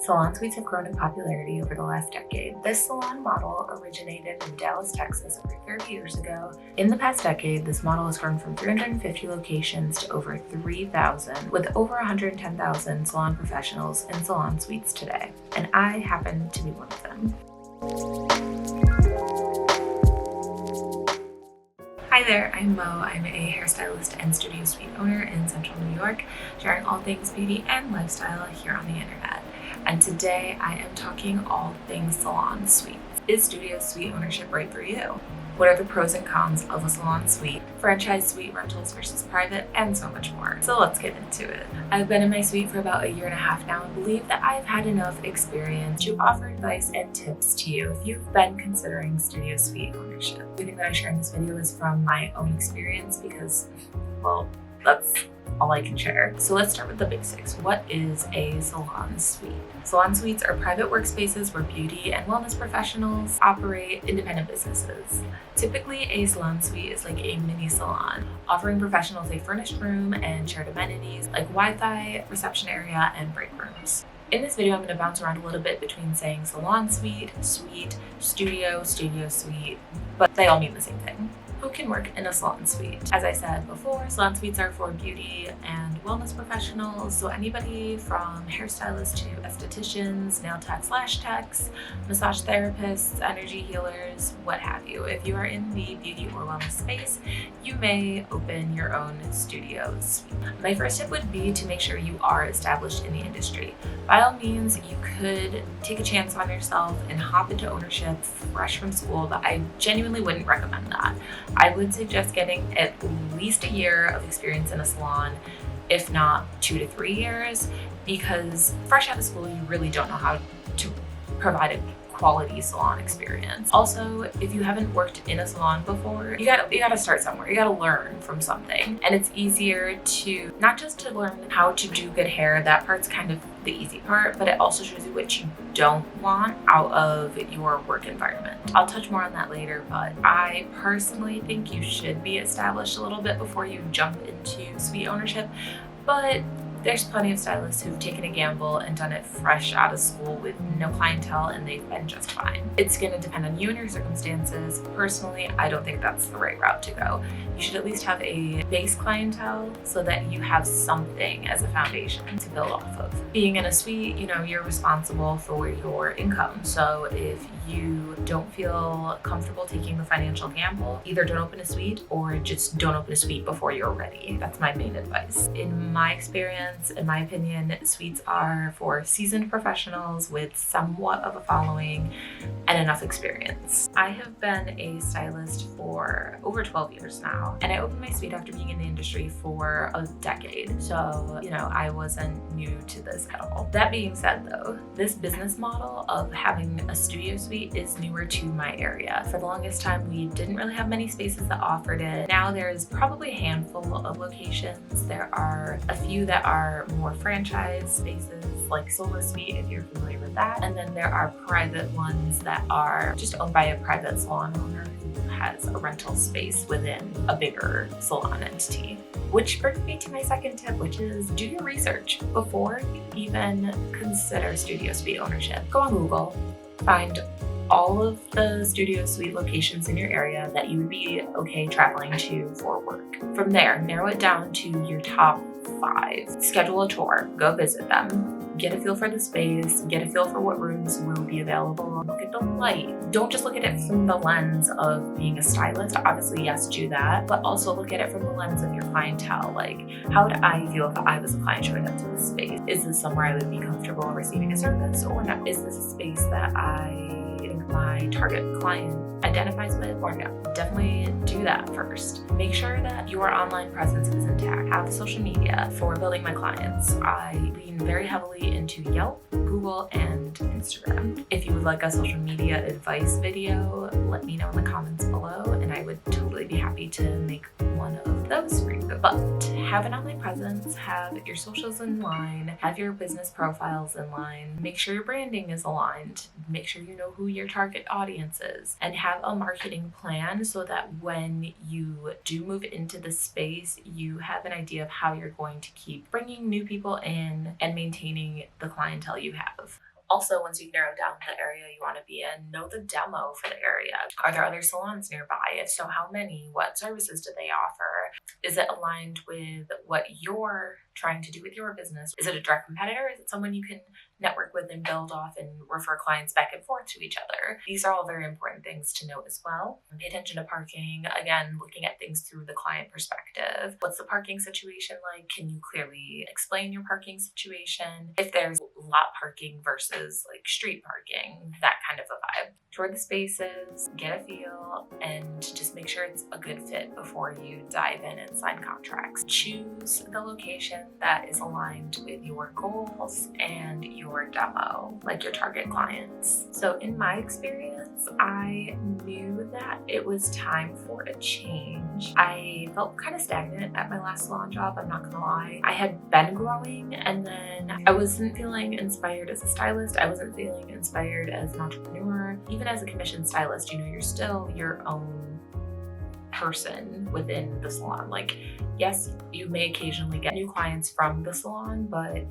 Salon suites have grown in popularity over the last decade. This salon model originated in Dallas, Texas over 30 years ago. In the past decade, this model has grown from 350 locations to over 3,000, with over 110,000 salon professionals in salon suites today. And I happen to be one of them. Hi there, I'm Mo. I'm a hairstylist and studio suite owner in Central New York, sharing all things beauty and lifestyle here on the internet. And today I am talking all things salon suites. Is studio suite ownership right for you? What are the pros and cons of a salon suite, franchise suite rentals versus private, and so much more. So let's get into it. I've been in my suite for about a year and a half now and believe that I've had enough experience to offer advice and tips to you if you've been considering studio suite ownership. Everything that I share in this video is from my own experience because, well, that's all I can share. So let's start with the basics. What is a salon suite? Salon suites are private workspaces where beauty and wellness professionals operate independent businesses. Typically, a salon suite is like a mini salon, offering professionals a furnished room and shared amenities like Wi-Fi, reception area, and break rooms. In this video, I'm going to bounce around a little bit between saying salon suite, suite, studio suite, but they all mean the same thing. Who can work in a salon suite? As I said before, salon suites are for beauty and wellness professionals, so anybody from hairstylists to estheticians, nail techs, lash techs, massage therapists, energy healers, what have you. If you are in the beauty or wellness space, you may open your own studio suite. My first tip would be to make sure you are established in the industry. By all means, you could take a chance on yourself and hop into ownership fresh from school, but I genuinely wouldn't recommend that. I would suggest getting at least a year of experience in a salon, if not 2 to 3 years, because fresh out of school, you really don't know how to provide a quality salon experience. Also, if you haven't worked in a salon before, you gotta start somewhere. You gotta learn from something. And it's easier to not just to learn how to do good hair, that part's kind of the easy part, but it also shows you what you don't want out of your work environment. I'll touch more on that later, but I personally think you should be established a little bit before you jump into suite ownership. But there's plenty of stylists who've taken a gamble and done it fresh out of school with no clientele, and they've been just fine. It's gonna depend on you and your circumstances. Personally, I don't think that's the right route to go. You should at least have a base clientele so that you have something as a foundation to build off of. Being in a suite, you're responsible for your income. So if you don't feel comfortable taking the financial gamble, either don't open a suite or just don't open a suite before you're ready. That's my main advice. In my experience, in my opinion, suites are for seasoned professionals with somewhat of a following and enough experience. I have been a stylist for over 12 years now, and I opened my suite after being in the industry for a decade. So, I wasn't new to this at all. That being said though, this business model of having a studio suite is newer to my area. For the longest time, we didn't really have many spaces that offered it. Now there's probably a handful of locations. There are a few that are more franchise spaces, like Solo Suite, if you're familiar with that. And then there are private ones that are just owned by a private salon owner who has a rental space within a bigger salon entity. Which brings me to my second tip, which is do your research before you even consider studio suite ownership. Go on Google, find all of the studio suite locations in your area that you would be okay traveling to for work. From there, narrow it down to your top 5. Schedule a tour, go visit them. Get a feel for the space, get a feel for what rooms will be available. Look at the light. Don't just look at it from the lens of being a stylist. Obviously, yes, do that, but also look at it from the lens of your clientele. Like, how would I feel if I was a client showing up to this space? Is this somewhere I would be comfortable receiving a service or not? Is this a space that I think my target client identifies with or no? Definitely do that first. Make sure that your online presence is intact. Have social media. For building my clients, I lean very heavily into Yelp, Google, and Instagram. If you would like a social media advice video, let me know in the comments below, and I would totally be happy to make one of those for you. But have an online presence, have your socials in line, have your business profiles in line, make sure your branding is aligned, make sure you know who your target audience is, and have a marketing plan so that when you do move into the space, you have an idea of how you're going to keep bringing new people in and maintaining the clientele you have. Also, once you've narrowed down the area you want to be in, know the demo for the area. Are there other salons nearby? If so, how many? What services do they offer? Is it aligned with what you're trying to do with your business? Is it a direct competitor? Is it someone you can network with and build off and refer clients back and forth to each other? These are all very important things to note as well. Pay attention to parking. Again, looking at things through the client perspective. What's the parking situation like? Can you clearly explain your parking situation? If there's lot parking versus like street parking, that kind of a vibe. Tour the spaces, get a feel, and just make sure it's a good fit before you dive in and sign contracts. Choose the location that is aligned with your goals and your demo, like your target clients. So in my experience, I knew that it was time for a change. I felt kind of stagnant at my last salon job, I'm not gonna lie. I had been growing, and then I wasn't feeling inspired as a stylist. I wasn't feeling inspired as an entrepreneur. Even as a commissioned stylist, you're still your own person within the salon. Like, yes, you may occasionally get new clients from the salon, but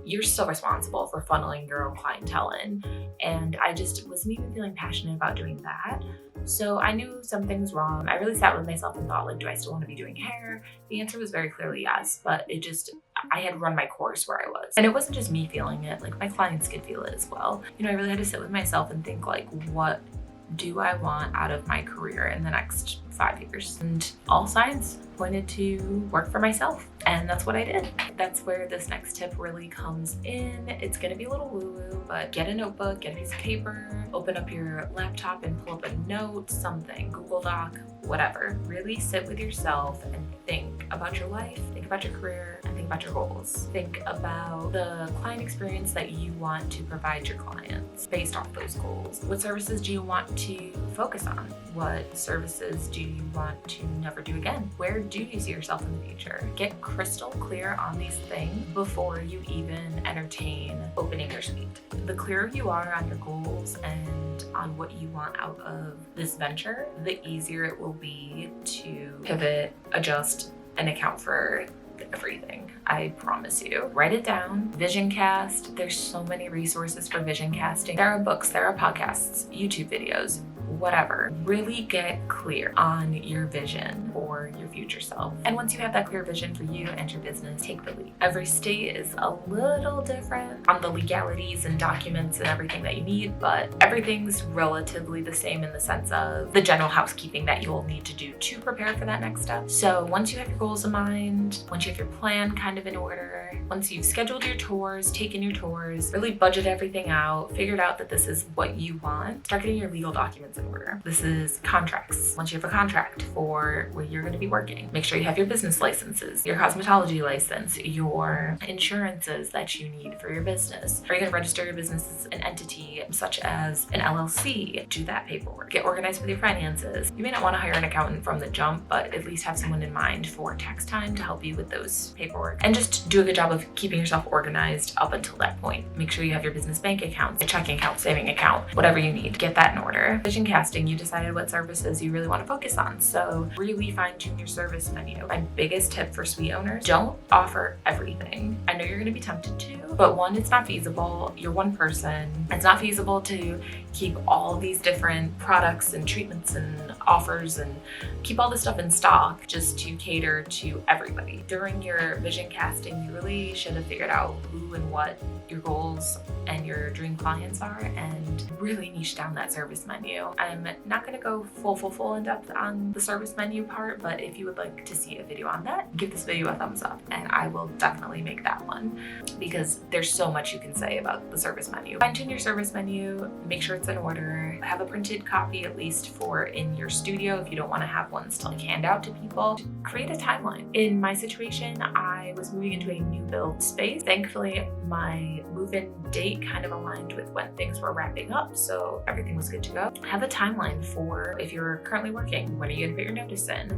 you're still responsible for funneling your own clientele in. And I just wasn't even feeling passionate about doing that. So I knew something was wrong. I really sat with myself and thought, like, do I still want to be doing hair? The answer was very clearly yes, but I had run my course where I was. And it wasn't just me feeling it, like my clients could feel it as well. I really had to sit with myself and think, like, what do I want out of my career in the next 5 years? And all signs pointed to work for myself. And that's what I did. That's where this next tip really comes in. It's gonna be a little woo-woo, but get a notebook, get a piece of paper, open up your laptop and pull up a note, something, Google Doc, whatever. Really sit with yourself and think about your life, think about your career, and think about your goals. Think about the client experience that you want to provide your clients based off those goals. What services do you want to focus on? What services do you want to never do again? Where do you see yourself in the future? Get crystal clear on these things before you even entertain opening your suite. The clearer you are on your goals and on what you want out of this venture, the easier it will be to pivot, adjust, and account for everything. I promise you. Write it down. Vision cast. There's so many resources for vision casting. There are books, there are podcasts, YouTube videos, whatever. Really get clear on your vision for your future self. And once you have that clear vision for you and your business, take the leap. Every state is a little different on the legalities and documents and everything that you need, but everything's relatively the same in the sense of the general housekeeping that you'll need to do to prepare for that next step. So once you have your goals in mind, once you have your plan kind of in order, once you've scheduled your tours, taken your tours, really budget everything out, figured out that this is what you want, start getting your legal documents in order. This is contracts. Once you have a contract for where you're going to be working, make sure you have your business licenses, your cosmetology license, your insurances that you need for your business. Are you going to register your business as an entity such as an LLC? Do that paperwork. Get organized with your finances. You may not want to hire an accountant from the jump, but at least have someone in mind for tax time to help you with those paperwork. And just do a good job of keeping yourself organized up until that point. Make sure you have your business bank accounts, a checking account, saving account, whatever you need. Get that in order. Vision casting, you decided what services you really want to focus on. So really fine tune your service menu. My biggest tip for suite owners, don't offer everything. I know you're going to be tempted to, but one, it's not feasible. You're one person. It's not feasible to keep all these different products and treatments and offers and keep all this stuff in stock just to cater to everybody. During your vision casting, you really should have figured out who and what your goals and your dream clients are and really niche down that service menu. I'm not going to go full in depth on the service menu part, but if you would like to see a video on that, give this video a thumbs up and I will definitely make that one because there's so much you can say about the service menu. Fine tune your service menu, make sure it's in order, have a printed copy at least for in your studio if you don't want to have ones to like hand out to people. Create a timeline. In my situation, I was moving into a new build space. Thankfully, my move-in date kind of aligned with when things were wrapping up, so everything was good to go. Have a timeline for if you're currently working, when are you going to put your notice in?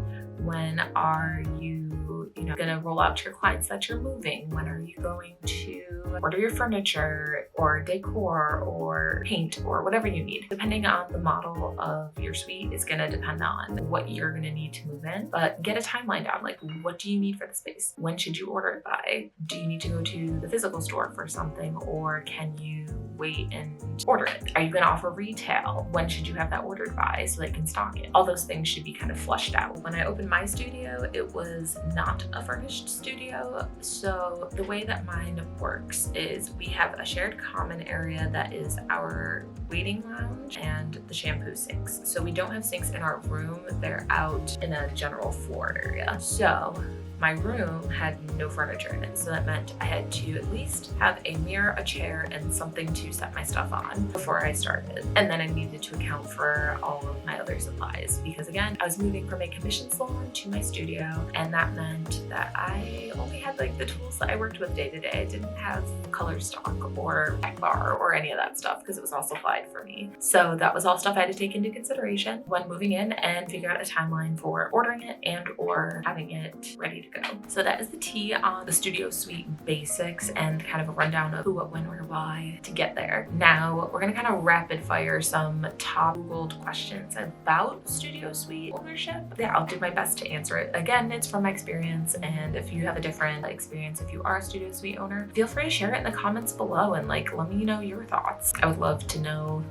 When are you gonna roll out to your clients that you're moving? When are you going to order your furniture or decor or paint or whatever you need? Depending on the model of your suite is gonna depend on what you're gonna need to move in, but get a timeline down. Like, what do you need for the space? When should you order it by? Do you need to go to the physical store for something, or can you wait and order it? Are you going to offer retail? When should you have that ordered by so they can stock it? All those things should be kind of flushed out. When I opened my studio, it was not a furnished studio. So the way that mine works is we have a shared common area that is our waiting lounge and the shampoo sinks. So we don't have sinks in our room. They're out in a general floor area. So my room had no furniture in it, so that meant I had to at least have a mirror, a chair, and something to set my stuff on before I started. And then I needed to account for all of my other supplies because, again, I was moving from a commission salon to my studio, and that meant that I only had like the tools that I worked with day to day. I didn't have color stock or back bar or any of that stuff because it was all supplied for me. So that was all stuff I had to take into consideration when moving in and figure out a timeline for ordering it and or having it ready to go. So that is the tea on the studio suite basics and kind of a rundown of who, what, when, where, why to get there. Now we're gonna kind of rapid fire some top Googled questions about studio suite ownership. Yeah, I'll do my best to answer it. Again, it's from my experience, and if you have a different experience, if you are a studio suite owner, feel free to share it in the comments below and let me know your thoughts. I would love to know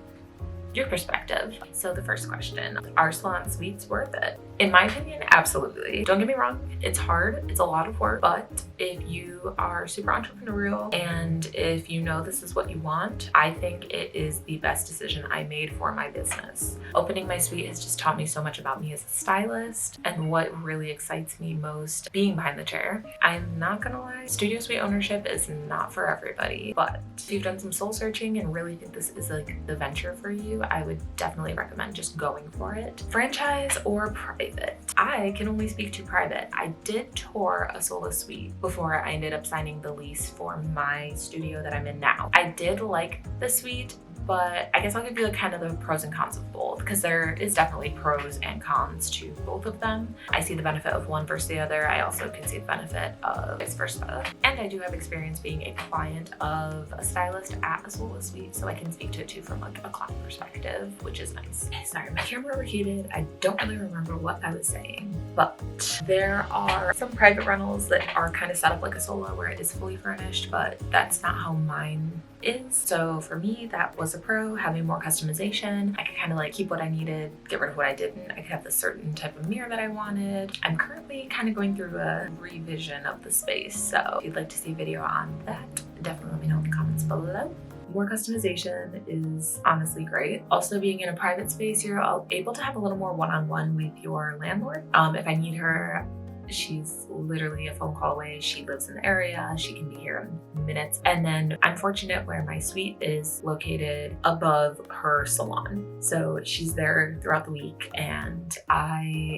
your perspective. So the first question, are salon suites worth it? In my opinion, absolutely. Don't get me wrong, it's hard, it's a lot of work, but if you are super entrepreneurial and if you know this is what you want, I think it is the best decision I made for my business. Opening my suite has just taught me so much about me as a stylist and what really excites me most being behind the chair. I'm not gonna lie, studio suite ownership is not for everybody, but if you've done some soul searching and really think this is like the venture for you, I would definitely recommend just going for it. Franchise or private? I can only speak to private. I did tour a solo suite before I ended up signing the lease for my studio that I'm in now. I did like the suite, but I guess I'll give you kind of the pros and cons of both because there is definitely pros and cons to both of them. I see the benefit of one versus the other. I also can see the benefit of vice versa. And I do have experience being a client of a stylist at a solo suite, so I can speak to it too from like a client perspective, which is nice. Sorry, my camera overheated. I don't really remember what I was saying, but there are some private rentals that are kind of set up like a solo where it is fully furnished, but that's not how mine is. So for me, that was a pro, having more customization. I could kind of like keep what I needed, get rid of what I didn't. I could have the certain type of mirror that I wanted. I'm currently kind of going through a revision of the space. So if you'd like to see a video on that, definitely let me know in the comments below. More customization is honestly great. Also, being in a private space, you're able to have a little more one-on-one with your landlord. If I need her, she's literally a phone call away. She lives in the area. She can be here in minutes. And then I'm fortunate where my suite is located above her salon. So she's there throughout the week, and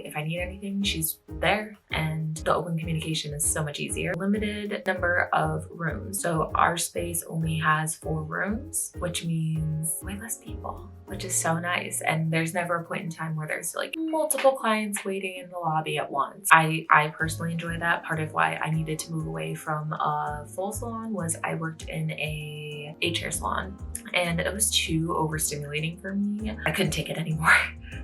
if I need anything, she's there, and the open communication is so much easier. Limited number of rooms. So our space only has 4 rooms, which means way less people, which is so nice. And there's never a point in time where there's like multiple clients waiting in the lobby at once. I personally enjoy that. Part of why I needed to move away from a full salon was I worked in a 8-chair salon and it was too overstimulating for me. I couldn't take it anymore.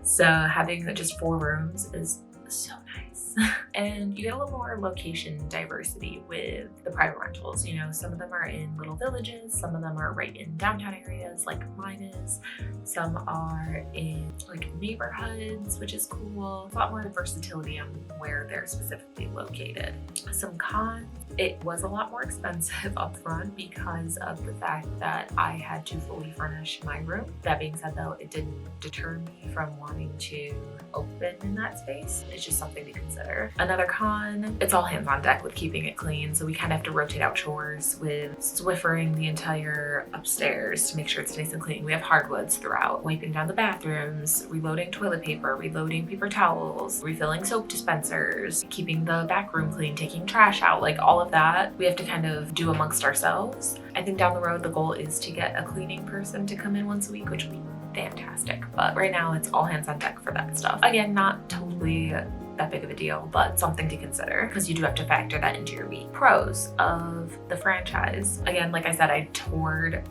So having just 4 rooms is so nice. And you get a little more location diversity with the private rentals. You know, some of them are in little villages, some of them are right in downtown areas like mine is. Some are in like neighborhoods, which is cool. A lot more versatility on where they're specifically located. Some cons, it was a lot more expensive up front because of the fact that I had to fully furnish my room. That being said though, it didn't deter me from wanting to open in that space. It's just something to consider. Another con, it's all hands on deck with keeping it clean. So we kind of have to rotate out chores with Swiffering the entire upstairs to make sure it's nice and clean. We have hardwoods throughout, wiping down the bathrooms, reloading toilet paper, reloading paper towels, refilling soap dispensers, keeping the back room clean, taking trash out, like all of that we have to kind of do amongst ourselves. I think down the road, the goal is to get a cleaning person to come in once a week, which would be fantastic. But right now it's all hands on deck for that stuff. Again, not totally that big of a deal, but something to consider because you do have to factor that into your week. Pros of the franchise. Again, like I said, I toured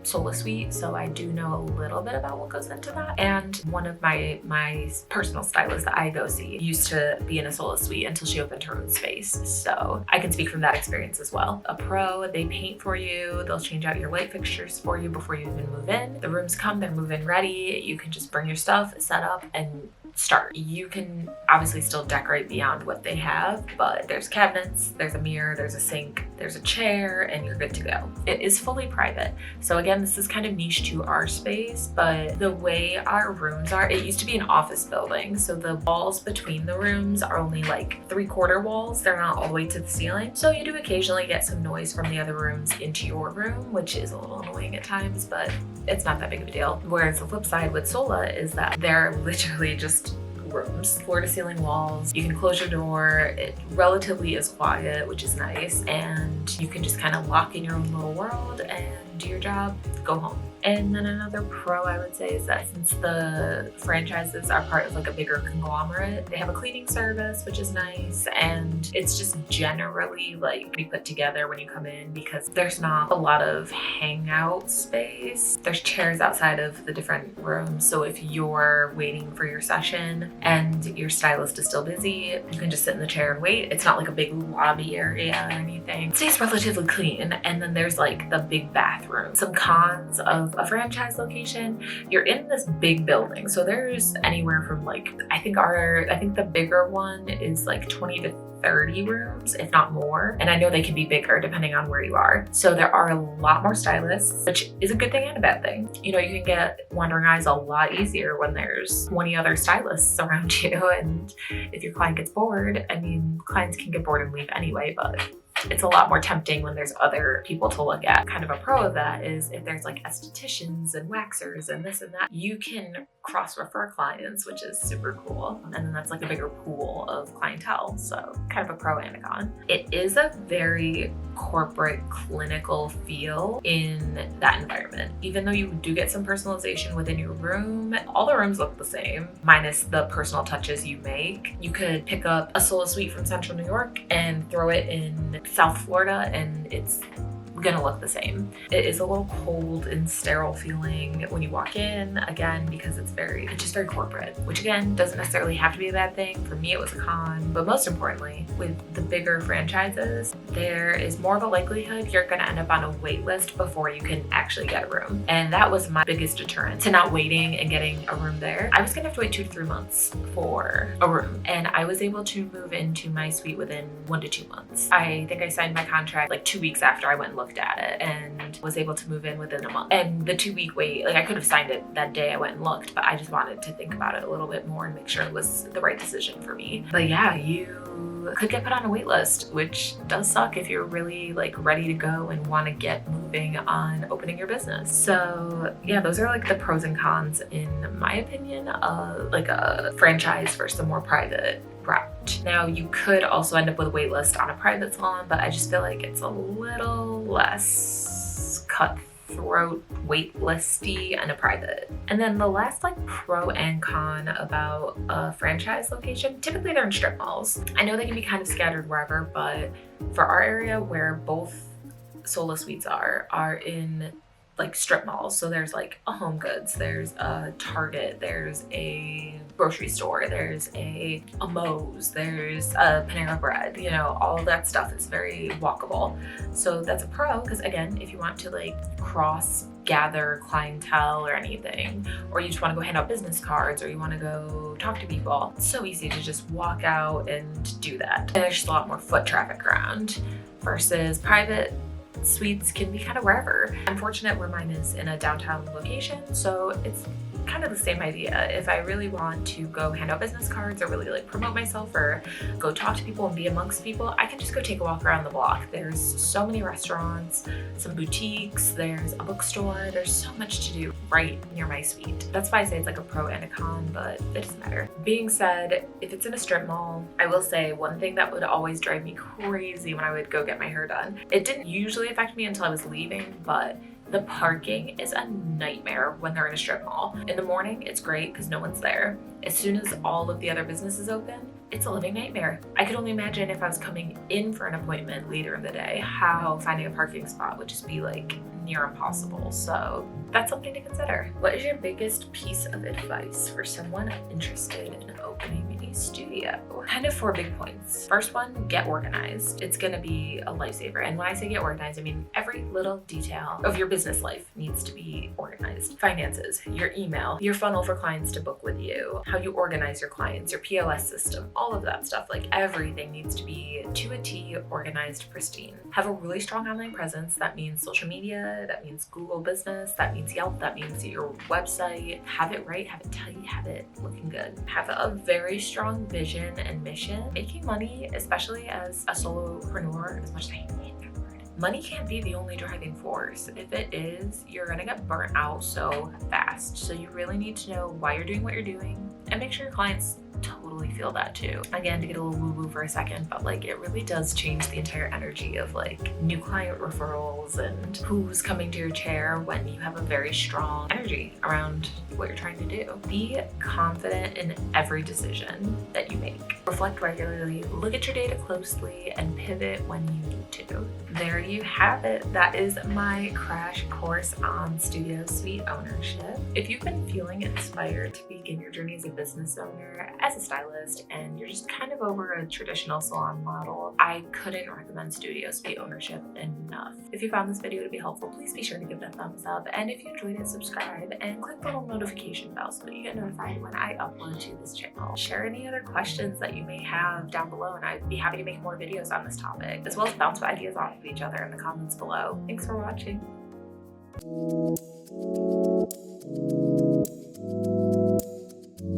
Sola Suite, so I do know a little bit about what goes into that. And one of my personal stylists that I go see used to be in a Sola Suite until she opened her own space. So I can speak from that experience as well. A pro, they paint for you, they'll change out your light fixtures for you before you even move in. The rooms come, they're move-in ready. You can just bring your stuff, set up, and start. You can obviously still decorate beyond what they have, but there's cabinets, there's a mirror, there's a sink, there's a chair, and you're good to go. It is fully private. So again, this is kind of niche to our space, but the way our rooms are, it used to be an office building. So the walls between the rooms are only like 3/4 walls. They're not all the way to the ceiling. So you do occasionally get some noise from the other rooms into your room, which is a little annoying at times, but it's not that big of a deal. Whereas the flip side with Sola is that they're literally just rooms, floor to ceiling walls. You can close your door. It relatively is quiet, which is nice. And you can just kind of lock in your own little world and do your job, go home. And then another pro I would say is that since the franchises are part of like a bigger conglomerate, they have a cleaning service, which is nice. And it's just generally like be put together when you come in because there's not a lot of hangout space. There's chairs outside of the different rooms. So if you're waiting for your session and your stylist is still busy, you can just sit in the chair and wait. It's not like a big lobby area or anything. It stays relatively clean. And then there's like the big bathroom. Some cons of a franchise location, you're in this big building. So there's anywhere from like, I think the bigger one is like 20 to 30 rooms, if not more. And I know they can be bigger depending on where you are. So there are a lot more stylists, which is a good thing and a bad thing. You know, you can get wandering eyes a lot easier when there's 20 other stylists around you. And if your client gets bored, I mean, clients can get bored and leave anyway, but it's a lot more tempting when there's other people to look at. Kind of a pro of that is if there's like estheticians and waxers and this and that, you can cross-refer clients, which is super cool. And then that's like a bigger pool of clientele. So kind of a pro and a con. It is a very corporate clinical feel in that environment. Even though you do get some personalization within your room, all the rooms look the same, minus the personal touches you make. You could pick up a Sola Suite from Central New York and throw it in South Florida and it's gonna look the same. It is a little cold and sterile feeling when you walk in, again, because it's just very corporate, which again, doesn't necessarily have to be a bad thing. For me, it was a con, but most importantly, with the bigger franchises, there is more of a likelihood you're gonna end up on a wait list before you can actually get a room. And that was my biggest deterrent to not waiting and getting a room there. I was gonna have to wait 2 to 3 months for a room, and I was able to move into my suite within 1 to 2 months. I think I signed my contract like 2 weeks after I went and looked at it and was able to move in within a month. And the 2-week wait, like I could have signed it that day I went and looked, but I just wanted to think about it a little bit more and make sure it was the right decision for me. But yeah, you could get put on a wait list, which does suck if you're really like ready to go and want to get moving on opening your business. So yeah, those are like the pros and cons in my opinion of like a franchise versus a more private route. Now you could also end up with a wait list on a private salon, but I just feel like it's a little less cutthroat wait listy and a private. And then the last like pro and con about a franchise location, typically they're in strip malls. I know they can be kind of scattered wherever, but for our area where both Sola Suites are in like strip malls. So there's like a Home Goods, there's a Target, there's a grocery store, there's a Moe's, there's a Panera Bread, you know, all of that stuff is very walkable. So that's a pro because again, if you want to like gather clientele or anything, or you just want to go hand out business cards or you want to go talk to people, it's so easy to just walk out and do that. And there's just a lot more foot traffic around versus private suites can be kind of wherever. I'm fortunate where mine is in a downtown location, so it's kind of the same idea. If I really want to go hand out business cards or really like promote myself or go talk to people and be amongst people, I can just go take a walk around the block. There's so many restaurants, some boutiques, there's a bookstore, there's so much to do right near my suite. That's why I say it's like a pro and a con, but it doesn't matter. Being said, if it's in a strip mall, I will say one thing that would always drive me crazy when I would go get my hair done. It didn't usually affect me until I was leaving, but the parking is a nightmare when they're in a strip mall. In the morning, it's great because no one's there. As soon as all of the other businesses open, it's a living nightmare. I could only imagine if I was coming in for an appointment later in the day, how finding a parking spot would just be like near impossible. So that's something to consider. What is your biggest piece of advice for someone interested in opening a studio? Kind of 4 big points. First one, get organized. It's gonna be a lifesaver. And when I say get organized, I mean every little detail of your business life needs to be organized. Finances, your email, your funnel for clients to book with you, how you organize your clients, your POS system, all of that stuff. Like everything needs to be to a T, organized, pristine. Have a really strong online presence. That means social media, that means Google Business, that means Yelp, that means your website. Have it right, have it tight, have it looking good. Have a very strong vision and mission. Making money, especially as a solopreneur, as much as I hate that word, money can't be the only driving force. If it is, you're gonna get burnt out so fast. So you really need to know why you're doing what you're doing and make sure your clients totally feel that too. Again, to get a little woo-woo for a second, but like it really does change the entire energy of like new client referrals and who's coming to your chair when you have a very strong energy around what you're trying to do. Be confident in every decision that you make. Reflect regularly, look at your data closely, and pivot when you need to. There you have it. That is my crash course on studio suite ownership. If you've been feeling inspired to begin your journey as a business owner, as a stylist, and you're just kind of over a traditional salon model, I couldn't recommend studio suite ownership enough. If you found this video to be helpful, please be sure to give it a thumbs up. And if you enjoyed it, subscribe and click the little notification bell so that you get notified when I upload to this channel. Share any other questions that you may have down below, and I'd be happy to make more videos on this topic, as well as bounce ideas off of each other in the comments below. Thanks for watching.